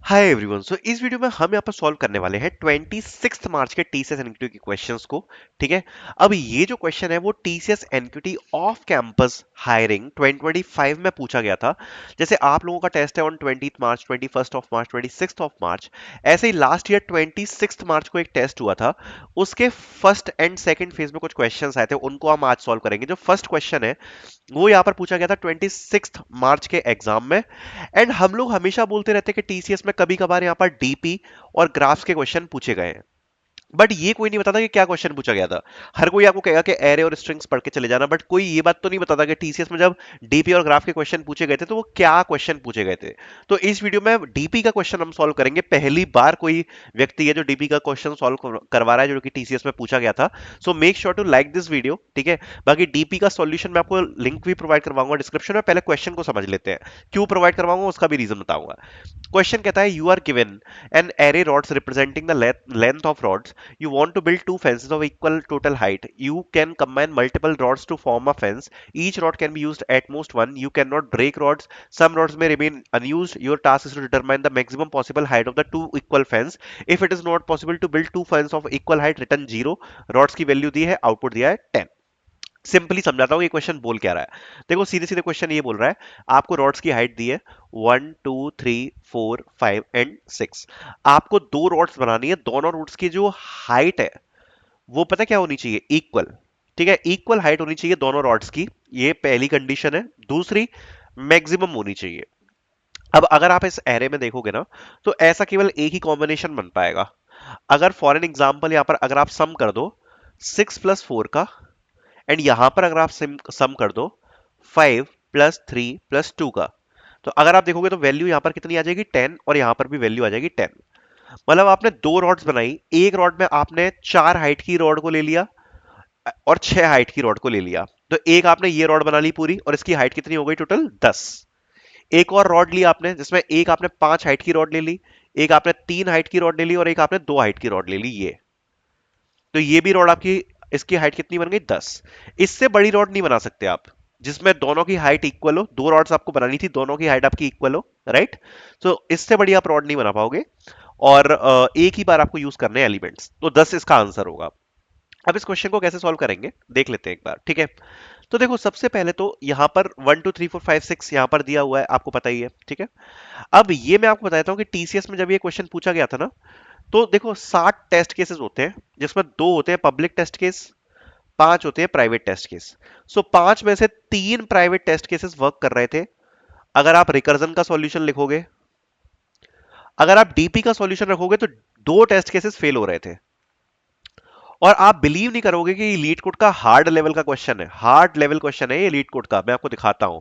Hi everyone. सो इस video में हम यहाँ पर सॉल्व करने वाले हैं 26 मार्च के टीसीएस एनक्यूटी के क्वेश्चंस को। ठीक है। अब ये जो क्वेश्चन है वो TCS NQT off campus hiring 2025 में पूछा गया था। जैसे आप लोगों का टेस्ट है ऑन 20 मार्च, 21 मार्च, 26 मार्च, ऐसे ही लास्ट ईयर 26 मार्च को एक टेस्ट हुआ था। उसके फर्स्ट एंड सेकेंड फेज में कुछ क्वेश्चन आए थे, उनको हम आज सॉल्व करेंगे। जो फर्स्ट क्वेश्चन है वो यहाँ पर पूछा गया था 26 मार्च के एग्जाम में। एंड हम लोग हमेशा बोलते रहते हैं कि टीसीएस में कभी कभार यहाँ पर डीपी और ग्राफ्स के क्वेश्चन पूछे गए हैं, बट ये कोई नहीं बताता कि क्या क्वेश्चन पूछा गया था। हर कोई आपको कहेगा कि एरे और स्ट्रिंग्स पढ़ के चले जाना, बट कोई ये बात तो नहीं बताता कि टीसीएस में जब डीपी और ग्राफ के क्वेश्चन पूछे गए थे तो वो क्या क्वेश्चन पूछे गए थे। तो इस वीडियो में डीपी का क्वेश्चन हम सॉल्व करेंगे। पहली बार कोई व्यक्ति है जो डीपी का क्वेश्चन सॉल्व करवा रहा है जो कि टीसीएस में पूछा गया था। So make sure to like this video. ठीक है। बाकी डीपी का सॉल्यूशन मैं आपको लिंक भी प्रोवाइड करवाऊंगा डिस्क्रिप्शन में। पहले क्वेश्चन को समझ लेते हैं, क्यों प्रोवाइड करवाऊंगा उसका भी रीजन बताऊंगा। क्वेश्चन कहता है you are given an array rods representing the length of rods. You want to build two fences of equal total height. You can combine multiple rods to form a fence. Each rod can be used at most one. You cannot break rods. Some rods may remain unused. Your task is to determine the maximum possible height of the two equal fence. If it is not possible to build two fences of equal height, return 0. rods की value दी है, output दिया है 10। Simply समझाता हूँ ये question बोल क्या रहा है। देखो सीधे सीधे क्वेश्चन ये बोल रहा है, आपको रॉड्स की हाइट दी है 1 2 3 4 5 एंड 6। आपको दो रॉड्स बनानी है, दोनों रॉड्स की जो हाइट है वो पता क्या होनी चाहिए, इक्वल। ठीक है, इक्वल हाइट होनी चाहिए दोनों रॉड्स की, ये पहली कंडीशन है। दूसरी, मैक्सिमम होनी चाहिए। अब अगर आप इस एरे में देखोगे ना तो ऐसा केवल एक ही कॉम्बिनेशन बन पाएगा। अगर फॉर एन एग्जाम्पल यहां पर अगर आप सम कर दो 6 + 4 का, एंड यहां पर अगर आप सम कर दो 5 + 3 + 2 का, तो अगर आप देखोगे तो वैल्यू यहां पर कितनी आ जाएगी, 10, और यहां पर भी वैल्यू आ जाएगी 10। मतलब आपने दो रॉड्स बनाई, एक रॉड में आपने 4 हाइट की रॉड को ले लिया और 6 हाइट की रॉड को ले लिया। तो एक आपने ये रॉड बना ली पूरी, और इसकी हाइट कितनी हो गई टोटल 10। एक और रॉड ली आपने जिसमें एक आपने 5 हाइट की रॉड ले ली, एक आपने 3 हाइट की रॉड ले ली, और एक आपने 2 हाइट की रॉड ले ली। ये तो ये भी रॉड आपकी, इसकी हाइट कितनी बन गई 10। इससे बड़ी रॉड नहीं बना सकते आप जिसमें दोनों की हाइट इक्वल हो। दो रॉड्स आपको बनानी थी, दोनों की हाइट आपकी इक्वल हो, राइट। तो इससे बड़ी आप रॉड नहीं बना पाओगे, और एक ही बार आपको यूज करने एलिमेंट्स, तो 10 इसका आंसर होगा। अब इस क्वेश्चन को कैसे सॉल्व करेंगे देख लेते हैं एक बार। ठीक है। तो देखो सबसे पहले तो यहां पर 1 2 3 4 5 6 यहां पर दिया हुआ है, आपको पता ही है। ठीक है। अब ये मैं आपको बताता हूं कि टीसीएस में जब ये क्वेश्चन पूछा गया था ना, तो देखो 60 टेस्ट केसेस होते हैं, जिसमें दो होते हैं पब्लिक टेस्ट केस, 5 होते हैं प्राइवेट टेस्ट केस। सो 5 में से 3 प्राइवेट टेस्ट केसेस वर्क कर रहे थे। अगर आप रिकर्जन का सॉल्यूशन लिखोगे, अगर आप डीपी का सॉल्यूशन रखोगे, तो दो टेस्ट केसेस फेल हो रहे थे। और आप बिलीव नहीं करोगे कि ये लीड कोड का हार्ड लेवल का क्वेश्चन है, हार्ड लेवल क्वेश्चन है ये लीड कोड का। मैं आपको दिखाता हूं।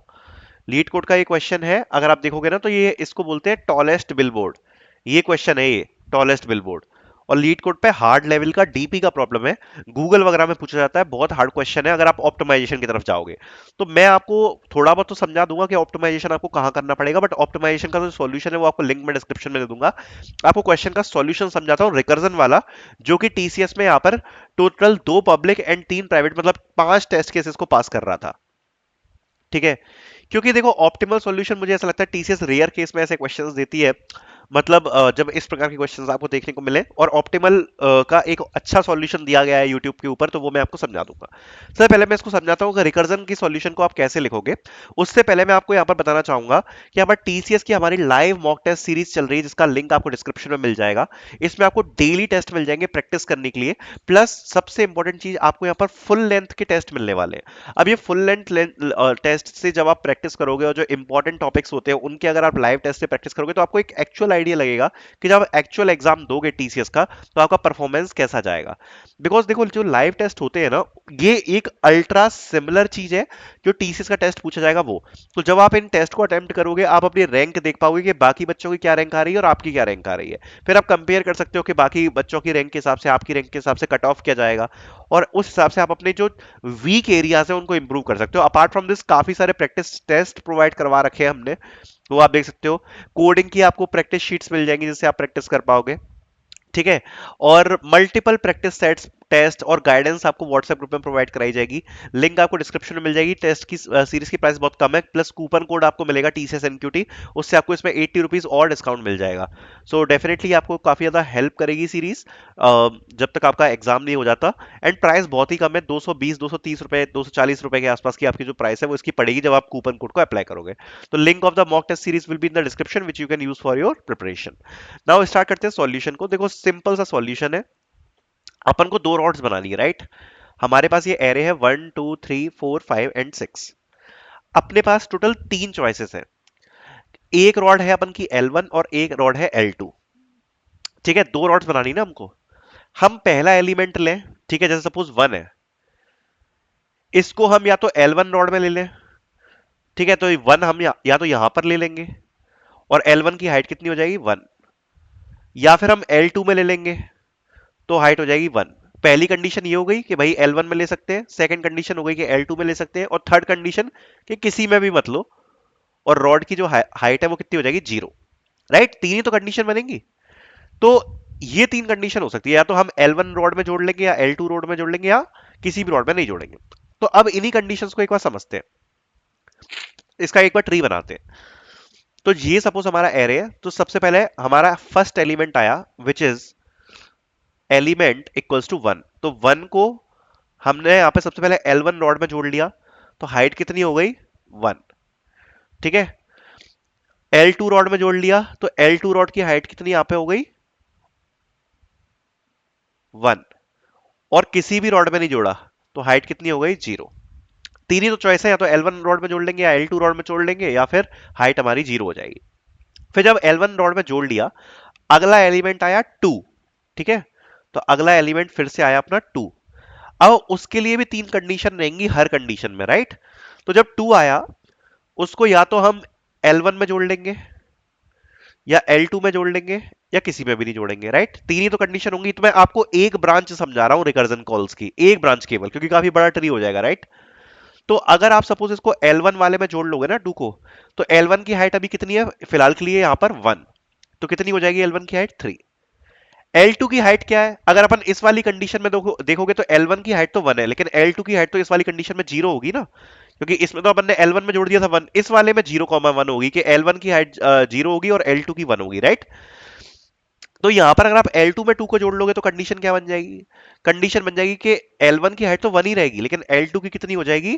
लीड कोड का ये क्वेश्चन है, अगर आप देखोगे ना तो ये इसको बोलते हैं टॉलेस्ट बिलबोर्ड। ये क्वेश्चन है ये, टॉलेस्ट बिलबोर्ड। और लीड कोड पे हार्ड लेवल का डीपी का प्रॉब्लम है, गूगल वगैरह में पूछा जाता है, बहुत हार्ड क्वेश्चन है अगर आप ऑप्टिमाइजेशन की तरफ जाओगे। तो मैं आपको थोड़ा बहुत तो समझा दूंगा कि ऑप्टिमाइजेशन आपको कहां करना पड़ेगा, बट ऑप्टिमाइजेशन का जो सॉल्यूशन है वो आपको लिंक में डिस्क्रिप्शन में दे दूंगा। आपको क्वेश्चन का सॉल्यूशन समझाता हूं रिकर्जन वाला, जो कि टीसीएस में यहां पर टोटल 2 पब्लिक एंड 3 प्राइवेट, मतलब 5 टेस्ट केसेस को पास कर रहा था। ठीक है। क्योंकि देखो ऑप्टिमल सॉल्यूशन मुझे ऐसा लगता है टीसीएस रेयर केस में ऐसे क्वेश्चंस देती है, मतलब जब इस प्रकार के क्वेश्चंस आपको देखने को मिले और ऑप्टिमल का एक अच्छा सॉल्यूशन दिया गया है यूट्यूब के ऊपर, तो वो मैं आपको समझा दूंगा। सबसे पहले मैं इसको समझाता हूँ कि रिकर्जन की सॉल्यूशन को आप कैसे लिखोगे। उससे पहले मैं आपको यहाँ पर बताना चाहूंगा कि यहाँ पर टीसीएस की हमारी लाइव मॉक टेस्ट सीरीज चल रही है, जिसका लिंक आपको डिस्क्रिप्शन में मिल जाएगा। इसमें आपको डेली टेस्ट मिल जाएंगे प्रैक्टिस करने के लिए, प्लस सबसे इंपॉर्टेंट चीज आपको यहाँ पर फुल लेंथ के टेस्ट मिलने वाले हैं। अब ये फुल लेंथ टेस्ट से जब आप प्रैक्टिस करोगे और जो इंपॉर्टेंट टॉपिक्स होते हैं उनके अगर आप लाइव टेस्ट से प्रैक्टिस करोगे, तो आपको एक एक्चुअल आइडिया लगेगा कि जब एक्चुअल एग्जाम दोगे टीसीएस का तो आपका परफॉर्मेंस कैसा जाएगा। बिकॉज देखो जो लाइव टेस्ट होते हैं ना, ये एक अल्ट्रा सिमिलर चीज है जो टीसीएस का टेस्ट पूछा जाएगा वो। तो जब आप इन टेस्ट को अटेम्प्ट करोगे, आप अपनी रैंक देख पाओगे कि बाकी बच्चों की क्या रैंक आ रही है और आपकी क्या रैंक आ रही है। फिर आप कंपेयर कर सकते हो कि बाकी बच्चों की रैंक के हिसाब से आपकी रैंक के हिसाब से कट ऑफ किया जाएगा, और उस हिसाब से आप अपने जो वीक एरियाज है उनको इंप्रूव कर सकते हो। अपार्ट फ्रॉम दिस काफी सारे प्रैक्टिस टेस्ट प्रोवाइड करवा रखे हैं हमने, वो आप देख सकते हो। कोडिंग की आपको प्रैक्टिस शीट्स मिल जाएंगी जिससे आप प्रैक्टिस कर पाओगे। ठीक है। और मल्टीपल प्रैक्टिस सेट्स टेस्ट और गाइडेंस आपको व्हाट्सएप ग्रुप में प्रोवाइड कराई जाएगी। लिंक आपको डिस्क्रिप्शन में मिल जाएगी। टेस्ट की सीरीज की प्राइस बहुत कम है, प्लस कूपन कोड आपको मिलेगा TCS NQT, उससे आपको इसमें 80 रुपीज और डिस्काउंट मिल जाएगा। सो डेफिनेटली आपको काफी ज्यादा हेल्प करेगी सीरीज, जब तक आपका एग्जाम नहीं हो जाता। एंड प्राइस बहुत ही कम है, 220 230 रुपए 240 रुपए के आसपास की आपकी जो प्राइस है वो इसकी पड़ेगी जब आप कूपन कोड को अप्लाई करोगे। तो link of the mock test series will be in the description which you can use for your preparation. Now start करते हैं सॉल्यूशन को। देखो सिंपल सा सॉल्यूशन है, अपन को दो रॉड्स बनानी है, राइट। हमारे पास ये एरे है 1 2 3 4 5 एंड 6। अपने पास टोटल तीन चॉइसेस है। एक रॉड है अपन की L1 और एक रॉड है L2। ठीक है, दो रॉड्स बनानी ना हमको। हम पहला एलिमेंट लें, ठीक है, जैसे सपोज 1 है, इसको हम या तो L1 रॉड में ले लें, ठीक है, तो 1 हम या तो यहां पर ले लेंगे और L1 की हाइट कितनी हो जाएगी 1, या फिर हम L2 में ले लेंगे तो हाइट हो जाएगी 1। पहली कंडीशन ये हो गई कि भाई L1 में ले सकते हैं, सेकंड कंडीशन हो गई कि L2 में ले सकते हैं, और थर्ड कंडीशन कि किसी में भी मत लो और रॉड की जो हाइट है वो कितनी हो जाएगी 0। राइट, तीन ही तो कंडीशन बनेंगी। तो ये तीन कंडीशन हो सकती है, या तो हम L1 रॉड में जोड़ लेंगे, या L2 रॉड में जोड़ लेंगे, या किसी भी रॉड में नहीं जोड़ेंगे। तो अब इन्हीं कंडीशंस को एक बार समझते हैं, इसका एक बार ट्री बनाते हैं। तो ये सपोज हमारा एरे है, तो सबसे पहले हमारा फर्स्ट एलिमेंट आया which is element equals to 1। तो 1 को हमने यहां पे सबसे पहले L1 रॉड में जोड़ लिया, तो हाइट कितनी हो गई 1। ठीक है, L2 रॉड में जोड़ लिया तो L2 रॉड की हाइट कितनी यहां पे हो गई 1, और किसी भी रॉड में नहीं जोड़ा तो हाइट कितनी हो गई 0। तीन ही तो चॉइस है, या तो L1 रॉड में जोड़ लेंगे या L2 रॉड में जोड़ लेंगे, या फिर हाइट हमारी 0 हो जाएगी। फिर जब L1 रॉड में जोड़ लिया, अगला एलिमेंट आया 2। ठीक है, तो अगला एलिमेंट फिर से आया अपना 2। अब उसके लिए भी तीन कंडीशन रहेंगी हर कंडीशन में, राइट। तो जब 2 आया, उसको या तो हम L1 में जोड़ लेंगे, या L2 में जोड़ लेंगे, या किसी में भी नहीं जोड़ेंगे, राइट। तीन ही तो कंडीशन होंगी। तो मैं आपको एक ब्रांच समझा रहा हूं रिकर्जन कॉल्स की, एक ब्रांच केवल, क्योंकि काफी बड़ा ट्री हो जाएगा, राइट। तो अगर आप सपोज इसको L1 वाले में जोड़ लोगे ना 2 को, तो L1 की हाइट अभी कितनी है फिलहाल के लिए यहां पर 1, तो कितनी हो जाएगी L1 की हाइट 3। L2 की हाइट क्या है, अगर अपन इस वाली कंडीशन में देखोगे तो L1 की हाइट तो 1 है, लेकिन L2 की हाइट तो इस वाली कंडीशन में 0 होगी ना, क्योंकि इसमें तो अपन ने L1 में जोड़ दिया था 1, इस वाले में 0,1 होगी कि L1 की हाइट 0 होगी और L2 की 1 होगी, राइट। तो यहां पर अगर आप L2 में 2 को जोड़ लोगे तो कंडीशन क्या बन जाएगी, कंडीशन बन जाएगी कि L1 की हाइट तो 1 ही रहेगी, लेकिन L2 की कितनी हो जाएगी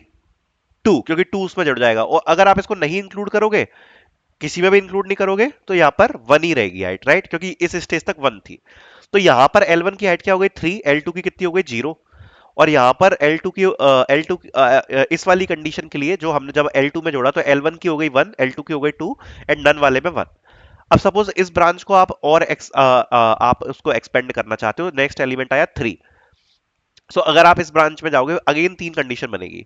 2, क्योंकि 2 उसमें जुड़ जाएगा। और अगर आप इसको नहीं इंक्लूड करोगे, किसी में भी इंक्लूड नहीं करोगे, तो यहां पर 1 ही रहेगी हाइट, राइट, क्योंकि इस स्टेज तक 1 थी। तो यहां पर L1 की हाइट क्या हो गई 3, L2 की कितनी हो गई 0। और यहां पर L2 की L2 इस वाली कंडीशन के लिए जो हमने जब L2 में जोड़ा, तो L1 की हो गई 1, L2 की हो गई 2, एंड नन वाले में 1। अब सपोज इस ब्रांच को आप और आप उसको एक्सपेंड करना चाहते हो, नेक्स्ट एलिमेंट आया 3। सो अगर आप इस ब्रांच में जाओगे, अगेन तीन कंडीशन बनेगी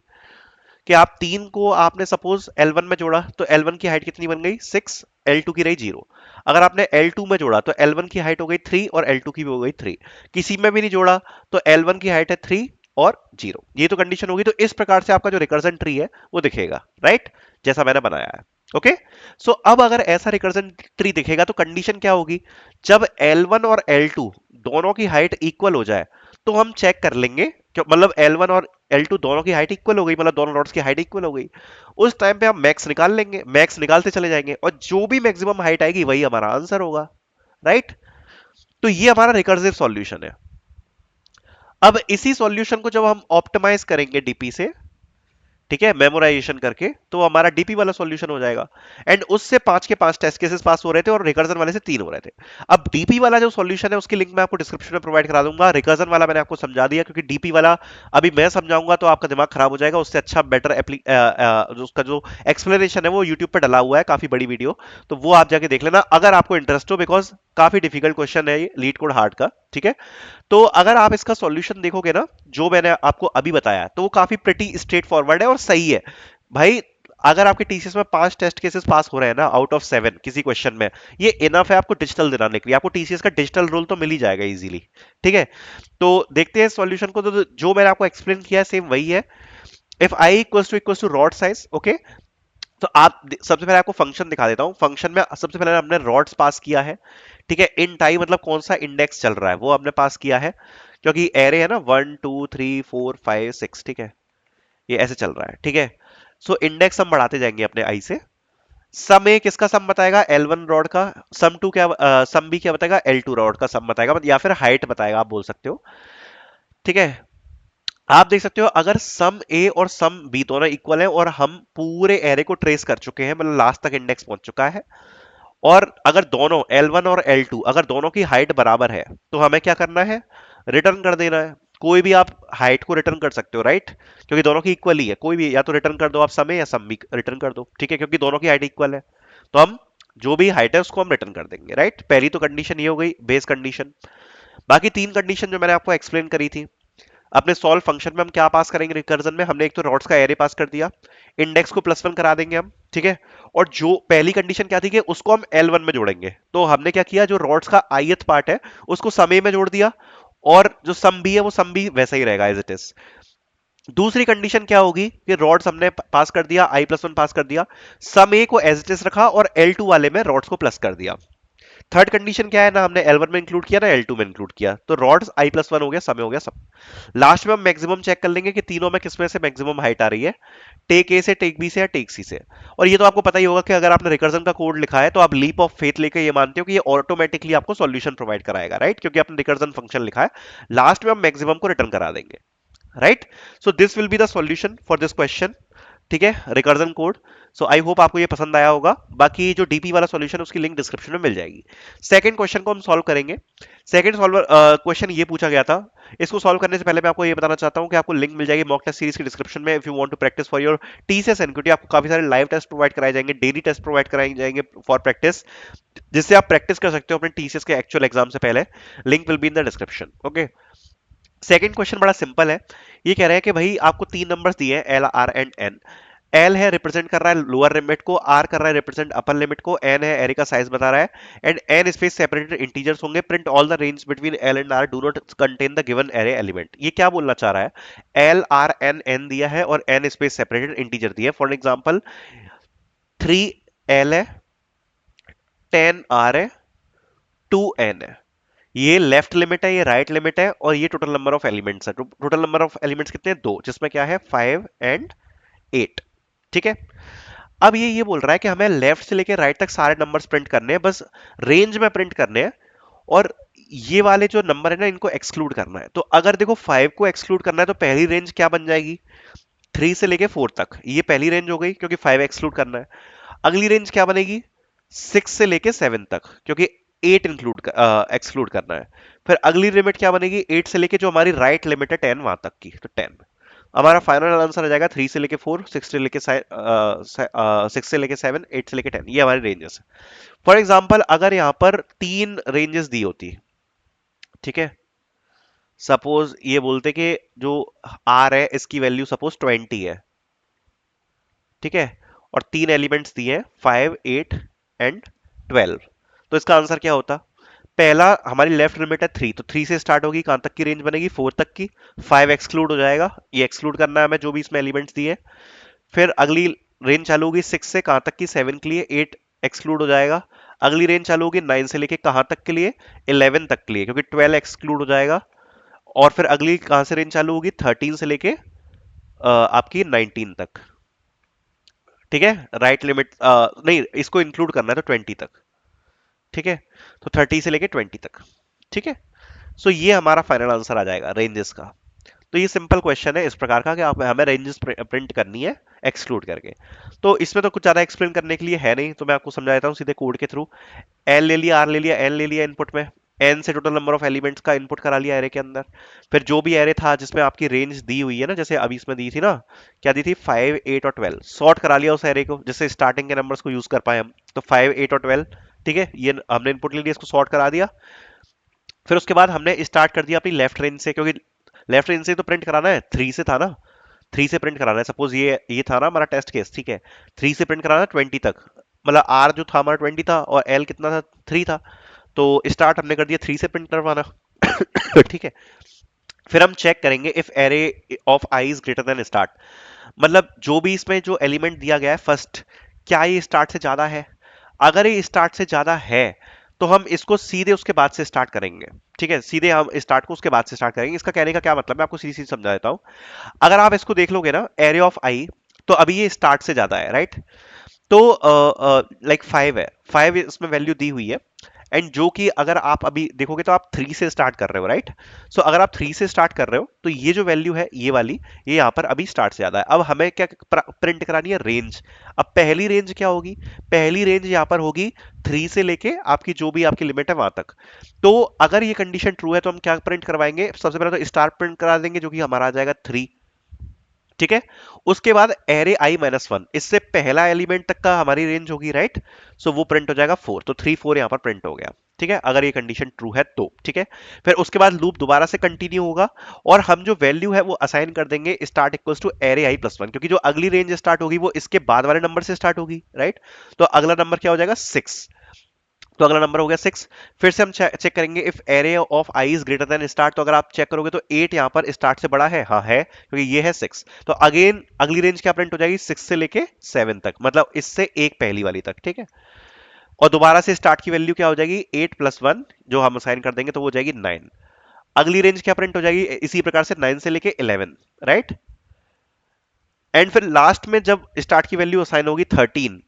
कि आप 3 को आपने सपोज L1 में जोड़ा, तो L1 की हाइट कितनी बन गई 6, L2 की रही 0। अगर आपने L2 में जोड़ा तो L1 की हाइट हो गई 3 और L2 की भी हो गई 3। किसी में भी नहीं जोड़ा तो L1 की हाइट है 3 और 0। ये तो कंडीशन होगी। तो इस प्रकार से आपका जो रिकर्जन ट्री है वो दिखेगा, राइट, जैसा मैंने बनाया है। ओके, सो अब अगर ऐसा रिकर्जन ट्री दिखेगा तो कंडीशन क्या होगी, जब L1 और L2 दोनों की हाइट इक्वल हो जाए, तो हम चेक कर लेंगे मतलब L1 और L2 दोनों की हाइट इक्वल हो गई, मतलब दोनों नोड्स की हाइट इक्वल हो गई। उस टाइम पे हम मैक्स निकाल लेंगे, मैक्स निकालते चले जाएंगे, और जो भी मैक्सिमम हाइट आएगी वही हमारा आंसर होगा, राइट। तो ये हमारा रिकर्सिव सॉल्यूशन है। अब इसी सॉल्यूशन को जब हम ऑप्टिमाइज करेंगे डीपी से, ठीक है, मेमोराइजेशन करके, तो हमारा डीपी वाला सॉल्यूशन हो जाएगा। एंड उससे 5 के 5 टेस्ट केसेस पास हो रहे थे और रिकर्जन वाले से 3 हो रहे थे। अब डीपी वाला जो सॉल्यूशन है उसकी लिंक मैं आपको डिस्क्रिप्शन में प्रोवाइड करा दूंगा। रिकर्जन वाला मैंने आपको समझा दिया, क्योंकि डीपी वाला अभी मैं समझाऊंगा तो आपका दिमाग खराब हो जाएगा। उससे अच्छा बेटर उसका जो एक्सप्लेनेशन है वो यूट्यूब पर डला हुआ है, काफी बड़ी वीडियो, तो वो आप जाके देख लेना अगर आपको इंटरेस्ट हो, बिकॉज काफी डिफिकल्ट क्वेश्चन है ये लीड कोड हार्ड का। ठीक है, तो अगर आप इसका सॉल्यूशन देखोगे ना, जो मैंने आपको अभी बताया, तो वो काफी प्रिटी स्ट्रेट फॉरवर्ड है और सही है भाई। अगर आपके टीसीएस में 5 टेस्ट केसेस पास हो रहे हैं ना आउट ऑफ 7 किसी क्वेश्चन में, ये इनफ है आपको डिजिटल दिलाने के लिए। आपको टीसीएस का डिजिटल रोल तो मिल ही जाएगा इजीली। ठीक है, तो देखते हैं सॉल्यूशन को। तो जो मैंने आपको एक्सप्लेन किया है सेम वही है। If I equals to rod size, okay, तो आप सबसे पहले आपको फंक्शन दिखा देता हूं। फंक्शन में सबसे पहले हमने रॉड्स पास किया है, ठीक है, इन टाई मतलब कौन सा इंडेक्स चल रहा है वो हमने पास किया है, क्योंकि एरे है ना 1 2 3 4 5 6, ठीक है, ये ऐसे चल रहा है, ठीक है। सो इंडेक्स हम बढ़ाते जाएंगे अपने आई से। सम ए किसका सम बताएगा, L1 रॉड का। सम टू क्या, सम बी क्या बताएगा, L2 रॉड का सम बताएगा, या फिर हाइट बताएगा, आप बोल सकते हो, ठीक है। आप देख सकते हो अगर सम ए और सम बी दोनों इक्वल है और हम पूरे एरे को ट्रेस कर चुके हैं, मतलब लास्ट तक इंडेक्स पहुंच चुका है, और अगर दोनों L1 और L2 अगर दोनों की हाइट बराबर है, तो हमें क्या करना है, रिटर्न कर देना है। कोई भी आप हाइट को रिटर्न कर सकते हो, राइट, क्योंकि दोनों की इक्वल ही है, कोई भी या तो रिटर्न कर दो आप सम ए या सम बी रिटर्न कर दो, ठीक है, क्योंकि दोनों की हाइट इक्वल है, तो हम जो भी हाइट है उसको हम रिटर्न कर देंगे, राइट। पहली तो कंडीशन ये हो गई बेस कंडीशन। बाकी तीन कंडीशन जो मैंने आपको एक्सप्लेन करी थी, अपने सॉल्व फंक्शन में हम क्या पास करेंगे रिकर्जन में, हमने एक तो रॉड्स का एरे पास कर दिया, इंडेक्स को +1 करा देंगे हम, ठीक है। और जो पहली कंडीशन क्या थी कि उसको हम L1 में जोड़ेंगे, तो हमने क्या किया, जो रॉड्स का ith पार्ट है उसको सम ए में जोड़ दिया, और जो सम बी है वो सम बी वैसा ही रहेगा एज इट इज। दूसरी कंडीशन क्या होगी कि रॉड्स हमने पास कर दिया, i+1 पास कर दिया, सम ए को एज इट इज रखा और L2 वाले में रॉड्स को प्लस कर दिया। थर्ड कंडीशन क्या है ना, हमने L1 में इंक्लूड किया ना L2 में इंक्लूड किया, तो रॉड्स i+1 हो गया, समय हो गया सब। लास्ट में हम मैक्सिमम चेक कर लेंगे कि तीनों में किसमें से मैक्सिमम हाइट आ रही है, टेक ए से, टेक बी से, या टेक सी से। और ये तो आपको पता ही होगा कि अगर आपने रिकर्जन का कोड लिखा है तो आप लीप ऑफ फेथ लेके ये मानते हो कि ये ऑटोमेटिकली आपको सॉल्यूशन प्रोवाइड कराएगा, राइट, क्योंकि आपने रिकर्जन फंक्शन लिखा है। लास्ट में हम मैक्सिमम को रिटर्न करा देंगे, right. So this will be the solution for this question, ठीक है, recursion code. So I hope आपको ये पसंद आया होगा। बाकी जो डीपी वाला सॉल्यूशन उसकी लिंक डिस्क्रिप्शन में मिल जाएगी। सेकंड क्वेश्चन को हम सॉल्व करेंगे। सेकंड सॉल्वर क्वेश्चन ये पूछा गया था, इसको सॉल्व करने से पहले मैं आपको ये बताना चाहता हूँ कि आपको लिंक मिल जाएगी मॉक टेस्ट सीरीज की डिस्क्रिप्शन में, if you want to practice for your TCS NQT. आपको काफी सारे लाइव टेस्ट प्रोवाइड कराए जाएंगे, डेली टेस्ट प्रोवाइड कराए जाएंगे फॉर प्रैक्टिस, जिससे आप प्रैक्टिस कर सकते हो अपने टीसीएस के एक्चुअल एग्जाम से पहले। Link will be in the description, okay. Second question बड़ा सिंपल है। ये कह रहा है कि भाई आपको तीन नंबर्स दिए हैं, L R and N. L है रिप्रेजेंट कर रहा है लोअर लिमिट को, आर कर रहा है रिप्रेजेंट अपर लिमिट को, एन है एरे का साइज बता रहा है, and N space separated integers होंगे। Print all the range between L and R do not contain the given array element. ये क्या बोलना चाह रहा है, एल आर एन एन दिया है और एन स्पेस सेपरेटेड इंटीजर दिया है। फॉर एग्जाम्पल 3L है, 10R है, 2N है। ये लेफ्ट लिमिट है, ये राइट लिमिट है, और ये टोटल नंबर ऑफ एलिमेंट्स है। टोटल नंबर ऑफ एलिमेंट्स कितने हैं, दो, जिसमें क्या है 5 एंड 8, ठीक है। अब ये बोल रहा है कि हमें लेफ्ट से लेके राइट तक सारे नंबर्स प्रिंट करने हैं, बस रेंज में प्रिंट करने हैं, और ये वाले जो नंबर है ना इनको एक्सक्लूड करना है। तो अगर देखो 5 को एक्सक्लूड करना है तो पहली रेंज क्या बन जाएगी, 3 से लेके 4 तक, ये पहली रेंज हो गई क्योंकि 5 एक्सक्लूड करना है। अगली रेंज क्या बनेगी, 6 से लेके 7 तक, क्योंकि 8 इंक्लूड एक्सक्लूड करना है। फिर अगली लिमिट क्या बनेगी, 8 से लेके जो हमारी राइट लिमिट है 10 वहां तक की, तो 10। हमारा फाइनल आंसर आ जाएगा 3 से लेके 4, 6 से लेके 7, 8 से लेके 10, ये हमारी रेंजेस है। फॉर एग्जाम्पल अगर यहाँ पर तीन रेंजेस दी होती, ठीक है, सपोज ये बोलते कि जो आर है इसकी वैल्यू सपोज 20 है, ठीक है, और तीन एलिमेंट्स दिए हैं 5, 8 एंड 12, तो इसका आंसर क्या होता, पहला हमारी लेफ्ट लिमिट है 3, तो 3 से स्टार्ट होगी, कहां तक की रेंज बनेगी, 4 तक की। 5 एक्सक्लूड हो जाएगा, ये एक्सक्लूड करना है हमें जो भी इसमें एलिमेंट्स दिए। फिर अगली रेंज चालू होगी 6 से, कहां तक की, 7 के लिए, 8 एक्सक्लूड हो जाएगा। अगली रेंज चालू होगी 9 से लेके कहां तक के लिए, 11 तक के लिए, क्योंकि 12 एक्सक्लूड हो जाएगा। और फिर अगली कहां से रेंज चालू होगी, 13 से लेके आपकी 19 तक, ठीक है। राइट लिमिट नहीं, इसको इंक्लूड करना है तो 20 तक, ठीक है, तो 30 से लेके 20 तक, ठीक है। सो ये हमारा फाइनल आंसर आ जाएगा रेंजेस का। तो ये सिंपल क्वेश्चन है इस प्रकार का कि आप हमें रेंजेस प्रिंट करनी है एक्सक्लूड करके। तो इसमें तो कुछ ज्यादा एक्सप्लेन करने के लिए है नहीं, तो मैं आपको समझा देता हूँ सीधे कोड के थ्रू। एल ले लिया, आर ले लिया, एन ले लिया इनपुट में, एन से टोटल नंबर ऑफ एलिमेंट्स का इनपुट करा लिया एरे के अंदर। फिर जो भी एरे था जिसमें आपकी रेंज दी हुई है ना, जैसे अभी इसमें दी थी ना, क्या दी थी, 5, 8 और 12, सॉर्ट करा लिया उस एरे को जिससे स्टार्टिंग के नंबर्स को यूज कर पाए हम, तो 5, 8 और 12, ठीक है, ये हमने इनपुट ले लिया, इसको सॉर्ट करा दिया। फिर उसके बाद हमने स्टार्ट कर दिया अपनी लेफ्ट रेंज से, क्योंकि लेफ्ट रेंज से तो प्रिंट कराना है, 3 से था ना, 3 से प्रिंट कराना है। सपोज ये था ना हमारा टेस्ट केस, ठीक है, 3 से प्रिंट कराना है 20 तक, मतलब आर जो था हमारा 20 था और एल कितना था, 3 था, तो स्टार्ट हमने कर दिया 3 से प्रिंट करवाना। ठीक है। फिर हम चेक करेंगे if array of I is greater than start, मतलब जो भी इसमें जो एलिमेंट दिया गया है फर्स्ट, क्या ये स्टार्ट से ज्यादा है। अगर ये स्टार्ट से ज्यादा है तो हम इसको सीधे उसके बाद से स्टार्ट करेंगे। ठीक है, सीधे हम स्टार्ट को उसके बाद से स्टार्ट करेंगे। इसका कहने का क्या मतलब है, आपको सीधी सीधी समझा देता हूं। अगर आप इसको देख लोगे ना, एरे ऑफ आई, तो अभी ये स्टार्ट से ज्यादा है, राइट? तो लाइक 5 है, 5 इसमें वैल्यू दी हुई है। एंड जो कि अगर आप अभी देखोगे तो आप 3 से स्टार्ट कर रहे हो, राइट? सो अगर आप 3 से स्टार्ट कर रहे हो तो ये जो वैल्यू है ये वाली, ये यहाँ पर अभी स्टार्ट से ज्यादा है। अब हमें क्या प्रिंट करानी है, रेंज। अब पहली रेंज क्या होगी? पहली रेंज यहाँ पर होगी 3 से लेके आपकी जो भी आपकी लिमिट है वहां तक। तो अगर ये कंडीशन ट्रू है तो हम क्या प्रिंट करवाएंगे? सबसे पहले तो स्टार प्रिंट करा देंगे, जो कि हमारा आ जाएगा 3। ठीक है, उसके बाद एरे आई माइनस वन, इससे पहला एलिमेंट तक का हमारी रेंज होगी, राइट? सो वो प्रिंट हो जाएगा 4, तो 3 4 यहां पर प्रिंट हो गया। ठीक है, अगर ये कंडीशन ट्रू है तो। ठीक है, फिर उसके बाद लूप दोबारा से कंटिन्यू होगा, और हम जो वैल्यू है वो असाइन कर देंगे start equals to array I plus one, क्योंकि जो अगली रेंज स्टार्ट होगी वो इसके बाद वाले नंबर से स्टार्ट होगी, राइट? तो अगला नंबर क्या हो जाएगा? 6। तो अगला नंबर हो गया 6। फिर से हम चेक करेंगे if array of I is greater than start. तो अगर आप चेक करोगे तो 8 यहां पर स्टार्ट से बड़ा है, हाँ है, क्योंकि ये है 6। तो अगेन अगली रेंज क्या प्रिंट हो जाएगी? 6 से लेके 7 तक, मतलब इससे एक पहली वाली तक। ठीक है, और दोबारा से स्टार्ट की वैल्यू क्या हो जाएगी? 8 प्लस 1, जो हम असाइन कर देंगे तो वो हो जाएगी 9। अगली रेंज क्या प्रिंट हो जाएगी इसी प्रकार से? 9 से लेके 11, राइट? एंड फिर लास्ट में जब स्टार्ट की वैल्यू असाइन होगी 13,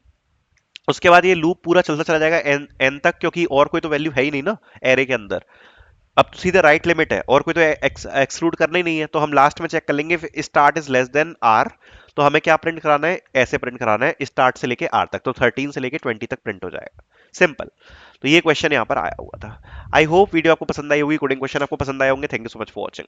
उसके बाद ये लूप पूरा चलता चला जाएगा एन एन तक, क्योंकि और कोई तो वैल्यू है ही नहीं ना एरे के अंदर। अब तो सीधे राइट लिमिट है, और कोई तो एक्सक्लूड करना ही नहीं है। तो हम लास्ट में चेक कर लेंगे start is less than R, तो हमें क्या प्रिंट कराना है? ऐसे प्रिंट कराना है स्टार्ट से लेके आर तक, तो 13 से लेके 20 तक प्रिंट हो जाएगा। सिंपल। तो ये क्वेश्चन यहाँ पर आया हुआ था। आई होप वीडियो आपको पसंद आई होगी, कोडिंग क्वेश्चन आपको पसंद आए होंगे। Thank you so much for watching.